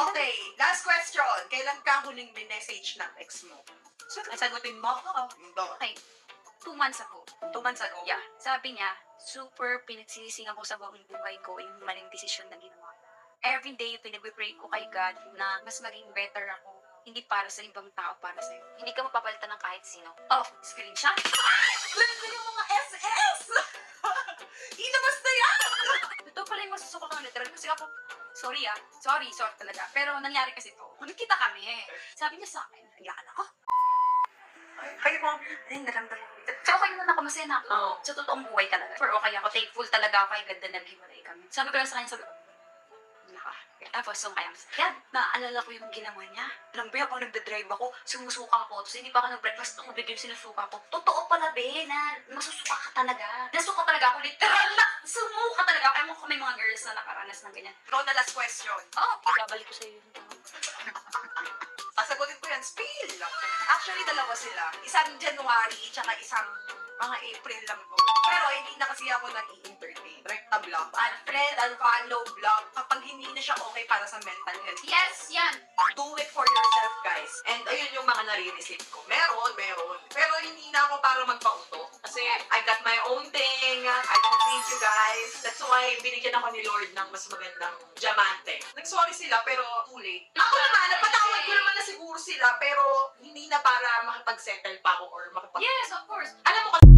Okay, last question. Kailan ka huling message ng ex mo? Sagutin mo? Oo. Okay. 2 months ago. 2 months ago? Yeah. Sabi niya, super pinagsisisingan ko sa buong buhay ko yung maling desisyon na ginawa. Every day, pinag-pray ko kay God na mas maging better ako. Hindi para sa ibang tao, para sa'yo. Hindi ka mapapalitan ng kahit sino. Oh, screenshot. Alam ko yung mga SS! Ilabas na yan! Ito pala yung masusuko ng literal. Kasi ako, sorry talaga. Pero nangyari kasi ito. Nagkita kami eh. Sabi niya sa akin, nagiyakan ako. Kaya mo, ay, naramdaman ko. So, okay naman ako, masaya na ako. Oo. Sa totoong buhay talaga. For okay ako, thankful talaga ako kay God na naghiwalay kami. Sabi ko lang sa kanya, sabi ko, naka. Tapos, so kaya, yan, naaalala ko yung ginawa niya. Alam ba, habang nagdadrive ako, sumusuka ako. Tapos hindi pa ako nag-breakfast, ako bigyan sinusuka ko. Totoo pala, be, na masusuka ka talaga. Nasuka talaga ako, literal na, sumuka talaga ako. Ewan ko may mga girls na nakaranas ng ganyan. Ikaw na last question. Oh, ibabalik ko sa'yo yung tanong. Sasagutin ko yan, spill! Actually, dalawa sila. Isang January, tsaka isang mga April lang to. Pero hindi na kasi ako nag-i-entertain. Rekta block. Unfriend, unfollow, block. Kapag hindi na siya okay para sa mental health. Yes, yan. Do it for yourself, guys. And ayun yung mga nare-receive ko. Meron. Pero hindi na ako para magpauto. Kasi I got my own thing. I don't need you guys. That's why binigyan ako ni Lord ng mas magandang diamante. Nag-sorry sila pero too late. Ako naman, napatawad ko naman na siguro sila pero hindi na para makapag-settle pa ako or makapag... Yes, of course. Alam mo kasi